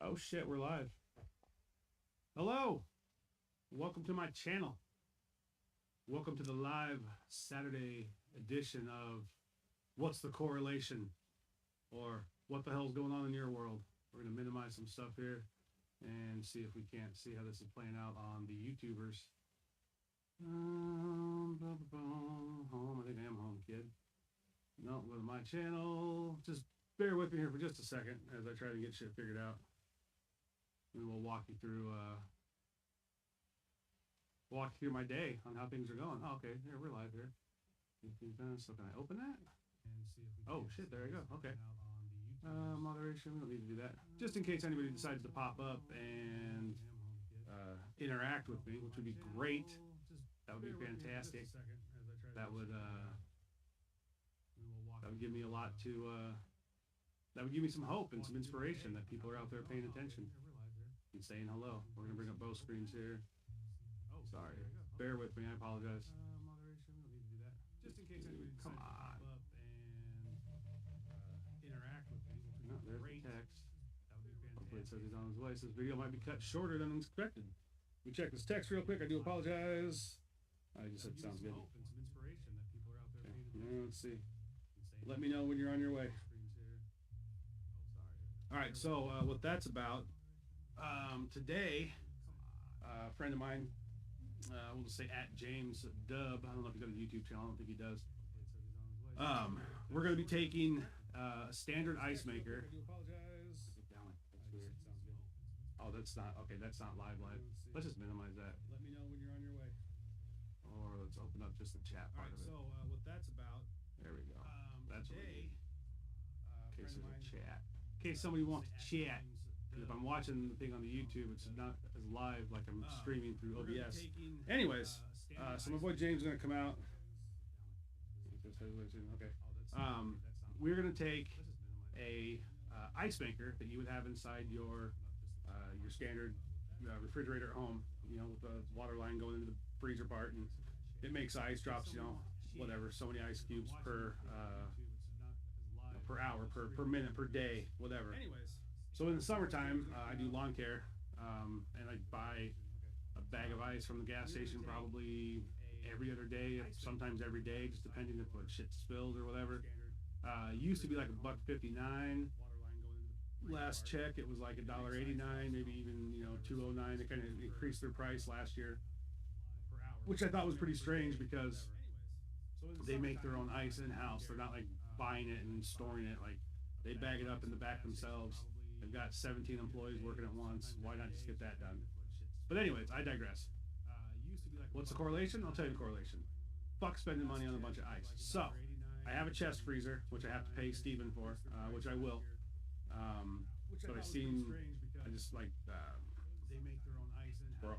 Oh shit, we're live. Hello. Welcome to my channel. Welcome to the live Saturday edition of What's the Correlation? Or what the hell's going on in your world? We're going to minimize some stuff here and see if we can't see how this is playing out on the YouTubers. Home. I think I am home, kid. No, go to my channel. Just bear with me here for just a second as I try to get shit figured out. And we'll walk you through my day on how things are going. Oh, okay, here we're live here. So can I open that? Oh shit, there we go. Okay. Moderation, we don't need to do that. Just in case anybody decides to pop up and interact with me, which would be great. That would be fantastic. That would give me a lot to that would give me some hope and some inspiration that people are out there paying attention and saying hello. We're gonna bring up both screens here. Sorry, bear with me. I apologize. Just in case anybody come on. Interact with me. No, there's the text. Hopefully it says he's on his way. So this video might be cut shorter than expected. We check this text real quick. I do apologize. I just said sounds good. Okay. Let's see. Let me know when you're on your way. All right. So what that's about. Today, a friend of mine, we'll just say @James Dub. I don't know if he got a YouTube channel. I don't think he does. We're going to be taking a standard ice maker. Oh, that's not okay. That's not live. Let's just minimize that. Let me know when you're on your way. Or let's open up just the chat part of it. So what that's about? There we go. That's today. Okay, so there's a chat. In case somebody wants to chat. If I'm watching the thing on the YouTube, it's not as live like I'm streaming through OBS. Anyways, so my boy James is going to come out. Okay. We're going to take a ice maker that you would have inside your standard refrigerator at home, you know, with the water line going into the freezer part, and it makes ice, drops, you know, whatever, so many ice cubes per hour, per minute, per day, whatever. Anyways. So in the summertime, I do lawn care, and I buy a bag of ice from the gas station probably every other day, sometimes every day, just depending if what shit spills or whatever. Used to be like $1.59. Last check, it was like $1.89, maybe even $2.09. They kind of increased their price last year, which I thought was pretty strange because they make their own ice in house. They're not like buying it and storing it. Like they bag it up in the back themselves. They've got 17 employees working at once. Why not just get that done? But anyways, I digress. What's the correlation? I'll tell you the correlation. Fuck spending money on a bunch of ice. So, I have a chest freezer, which I have to pay Steven for, which I will. But I just like, they make their own ice in house.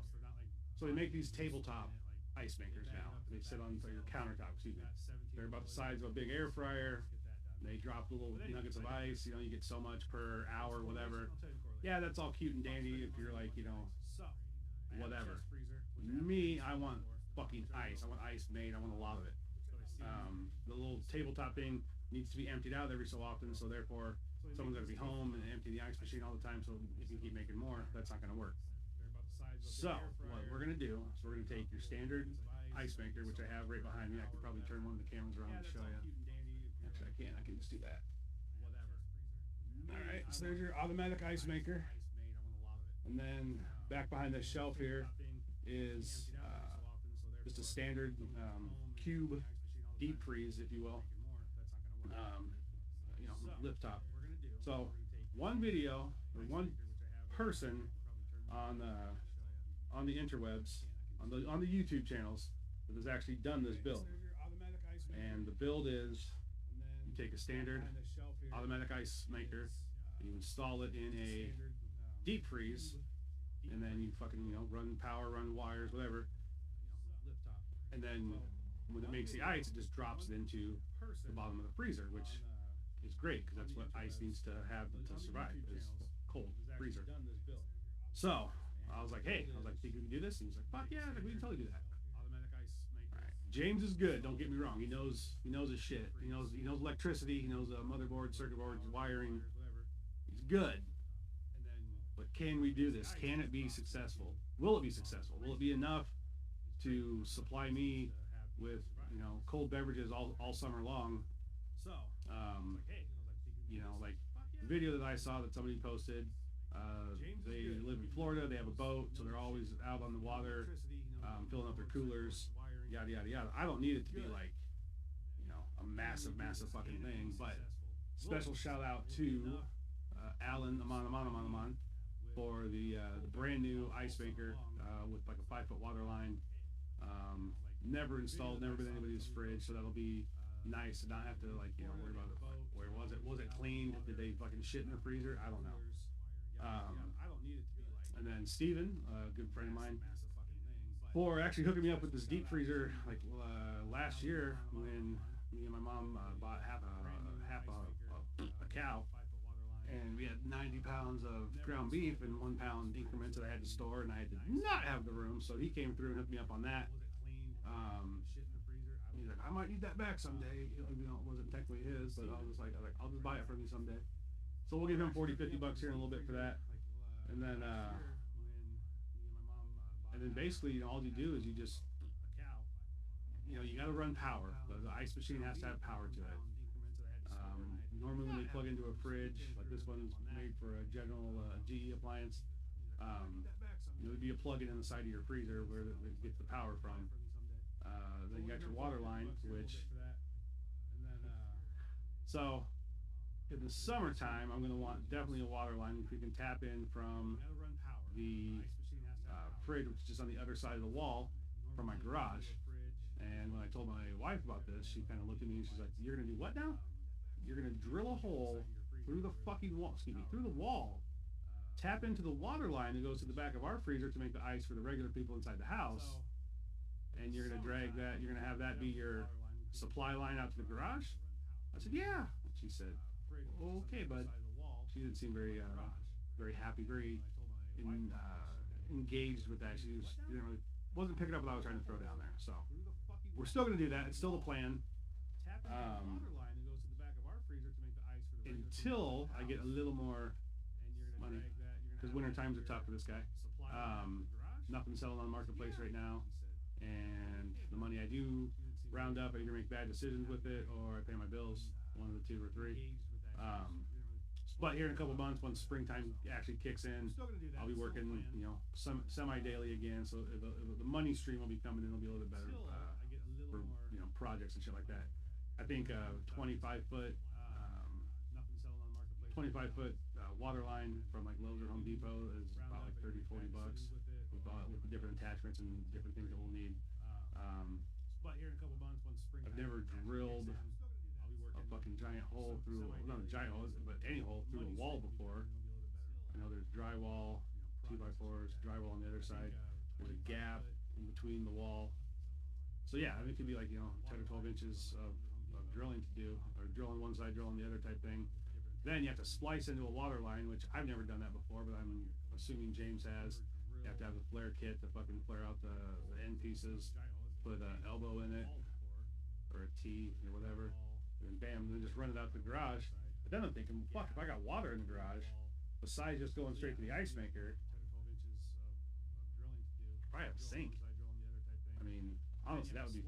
So they make these tabletop ice makers now. They sit on your countertop, excuse me. They're about the size of a big air fryer. They drop little nuggets of ice, you get so much per hour, whatever. Yeah, that's all cute and dandy if you're like, whatever. Me, I want fucking ice. I want ice made. I want a lot of it. The little tabletop thing needs to be emptied out every so often, so therefore someone's got to be home and empty the ice machine all the time so you can keep making more. That's not going to work. So what we're going to do is we're going to take your standard ice maker, which I have right behind me. I could probably turn one of the cameras around to show you. Actually, I can just do that. All right, so there's your automatic ice maker. And then back behind this shelf here is just a standard cube deep freeze, if you will. Lift top. So one video or one person on the interwebs, on the YouTube channels that has actually done this build. And the build is you take a standard automatic ice maker, you install it in a deep freeze, and then you fucking run power, run wires, whatever, and then when it makes the ice, it just drops it into the bottom of the freezer, which is great because that's what ice needs to have to survive, is cold freezer. So I was like, hey, think we can do this? And he's like, fuck yeah, we can totally do that. James is good. Don't get me wrong. He knows his shit. He knows electricity. He knows motherboard, circuit boards, wiring. He's good. But can we do this? Can it be successful? Will it be successful? Will it be enough to supply me with, you know, cold beverages all summer long? Um, you know, like the video that I saw that somebody posted, they live in Florida, they have a boat, so they're always out on the water, filling up their coolers, yada yada yada. I don't need it to be like, you know, a massive fucking thing, but special shout out to Alan Aman for the brand new ice maker with like a 5-foot water line. Never installed, never been in anybody's fridge, so that'll be nice to not have to, like, you know, worry about it. Where was it? Was it cleaned? Did they fucking shit in the freezer? I don't know. And then Steven, a good friend of mine, for actually hooking me up with this deep freezer like last year when me and my mom bought half a cow, and we had 90 pounds of ground beef in 1 pound increments that I had to store, and I did not have the room, so he came through and hooked me up on that. He's like, I might need that back someday. You know, it wasn't technically his, but I was like, I'll just buy it from you someday. So we'll give him 40, 50 bucks here in a little bit for that. And then basically, you know, all you do is you just, you know, you got to run power. The ice machine has to have power to it. Normally when they plug into a fridge, like this one's made for a general GE appliance, you know, it'd be a plug-in in the side of your freezer where it gets the power from. Then you got your water line, which, so in the summertime, I'm going to want definitely a water line which we can tap in from the fridge, which is just on the other side of the wall from my garage. And when I told my wife about this, she kind of looked at me and she's like, "You're going to do what now? You're going to drill a hole through the fucking wall, through the wall, tap into the water line that goes to the back of our freezer to make the ice for the regular people inside the house, and you're going to drag that, you're going to have that be your supply line out to the garage?" I said, "Yeah." And she said, "Okay, bud." She didn't seem very happy, very engaged with that. She wasn't picking up what I was trying to throw down there. So we're still going to do that. It's still the plan. Until I get a little more money, because winter times are tough for this guy. Nothing selling on the marketplace right now, and the money I do round up, I either make bad decisions with it or I pay my bills, one of the two or three. But here in a couple months, once springtime actually kicks in, I'll be working, you know, semi-daily again. So the money stream will be coming in. It'll be a little bit better for, you know, projects and shit like that. I think 25-foot water line from like Lowe's or Home Depot is about like 30, 40 bucks with the different attachments and different things that we'll need. I've never drilled a fucking giant hole through, not a giant hole, but any hole through a wall before. I know there's drywall, 2x4s, drywall on the other side. There's a gap in between the wall. So yeah, I mean, it could be like, you know, 10 or 12 inches of drilling to do, or drill on one side, drill on the other type thing. Then you have to splice into a water line, which I've never done that before, but I'm assuming James has. You have to have a flare kit to fucking flare out the end pieces, put an elbow in it, or a T, or whatever, and bam, then just run it out the garage. But then I'm thinking, fuck, if I got water in the garage, besides just going straight to the ice maker, if I have a sink, I mean, honestly, that would be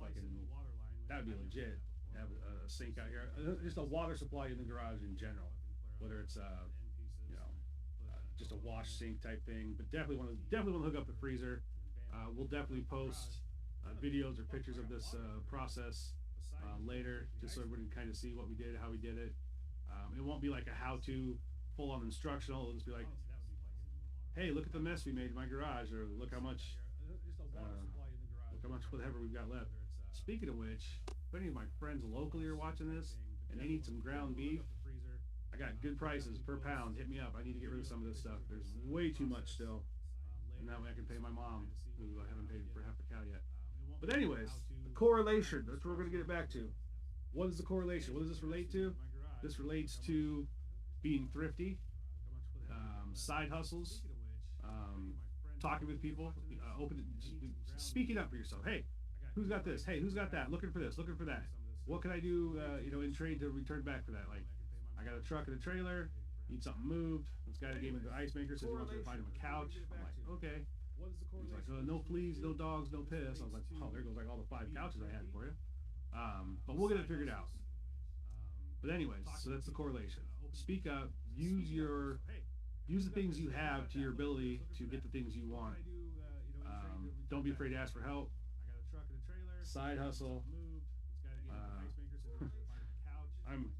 legit. Have a sink out here, just a water supply in the garage in general, whether it's you know, just a wash sink type thing. But definitely want to hook up the freezer. We'll definitely post videos or pictures of this process later, just so everybody can kind of see what we did, how we did it. It won't be like a how-to, full-on instructional. It'll just be like, hey, look at the mess we made in my garage, or look how much whatever we've got left. Speaking of which, if any of my friends locally are watching this and they need some ground beef, I got good prices per pound. Hit me up. I need to get rid of some of this stuff. There's way too much still, and that way I can pay my mom, who I haven't paid for half a cow yet. But anyways, the correlation, that's what we're going to get it back to. What is the correlation? What does this relate to? This relates to being thrifty, side hustles, talking with people, speaking up for yourself. Hey, who's got this? Hey, who's got that? Looking for this, looking for that. What can I do, you know, in trade to return back for that? Like, I got a truck and a trailer. Need something moved. This guy that gave me the ice maker says he wants me to find him a couch. I'm like, okay. He's like, no fleas, no dogs, no piss. I was like, oh, there goes like all the 5 couches I had for you. But we'll get it figured out. But anyways, so that's the correlation. Speak up. Use the things you have to your ability to get the things you want. Don't be afraid to ask for help. Side hustle. I'm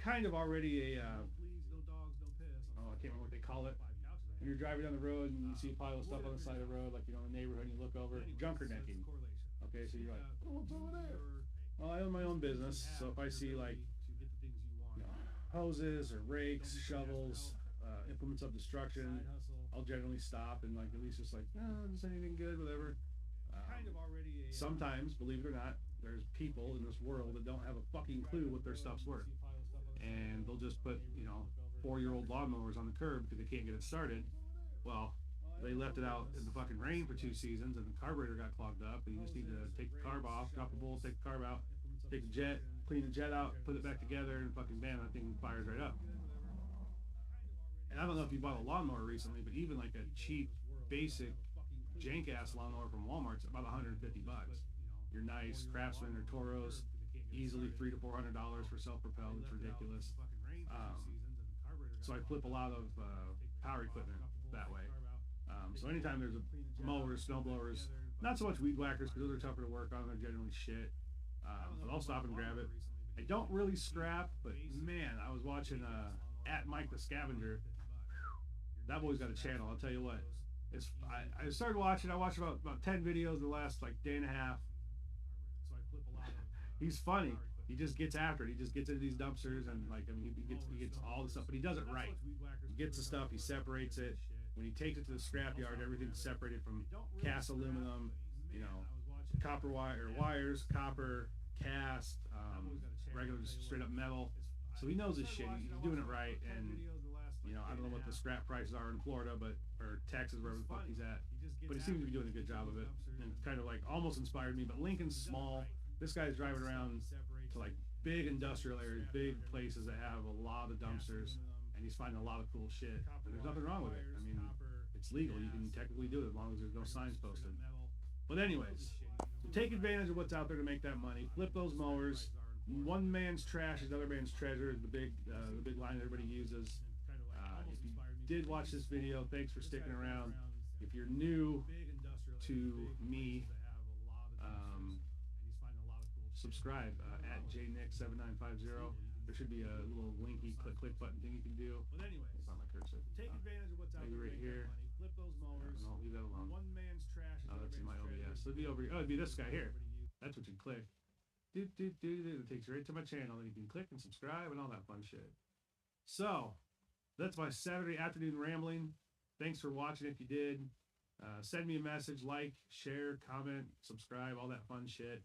kind of already a I can't remember what they call it. When you're driving down the road and you see a pile of stuff on the side of the road, like in the neighborhood, and you look over, junker necking. Okay, so you're like, oh, what's over there? Well, I own my own business, so if I see like hoses or rakes, shovels, implements of destruction, I'll generally stop and like at least just like, is anything good, whatever. Sometimes, believe it or not, there's people in this world that don't have a fucking clue what their stuff's worth, and they'll just put 4-year-old lawnmowers on the curb because they can't get it started. Well, they left it out in the fucking rain for 2 seasons, and the carburetor got clogged up, and you just need to take the carb off, drop the bowl, take the carb out, take the jet, clean the jet out, put it back together, and fucking bam, that thing fires right up. And I don't know if you bought a lawnmower recently, but even like a cheap, basic, jank-ass lawnmower from Walmart's about $150. Your nice Craftsman or Toros, easily $300 to $400 for self-propelled. It's ridiculous. So I flip a lot of power equipment that way. So anytime there's mowers, snow blowers, not so much weed whackers because those are tougher to work on. They're generally shit. But I'll stop and grab it. I don't really scrap, but man, I was watching at Mike the Scavenger. That boy's got a channel. I'll tell you what. I started watching. I watched about 10 videos in the last like day and a half. He's funny. He just gets after it. He just gets into these dumpsters and he gets all the stuff, but he does it right. He gets the stuff, he separates it. When he takes it to the scrapyard, everything's separated from cast aluminum, copper wires, copper, cast, regular straight up metal. So he knows his shit. He's doing it right, and I don't know what the scrap prices are in Florida, or Texas, wherever the fuck he's at. But he seems to be doing a good job of it, and it's kind of like almost inspired me. But Lincoln's small. This guy's driving around to like big industrial areas, big places that have a lot of dumpsters, and he's finding a lot of cool shit. And there's nothing wrong with it. I mean, it's legal. You can technically do it as long as there's no signs posted. But anyways, so take advantage of what's out there to make that money. Flip those mowers. One man's trash is another man's treasure. The big line everybody uses. If you did watch this video, thanks for sticking around. If you're new to me, subscribe at jnick7950. There should be a little linky click button thing you can do. But anyways, it's not my cursor. Take advantage of what's out there right here. Flip those mowers. No, leave that alone. One man's trash. Oh, that's in my OBS. So it'd be over here. Oh, it'd be this guy here. That's what you click. It takes you right to my channel, and you can click and subscribe and all that fun shit. So that's my Saturday afternoon rambling. Thanks for watching. If you did, send me a message, like, share, comment, subscribe, all that fun shit.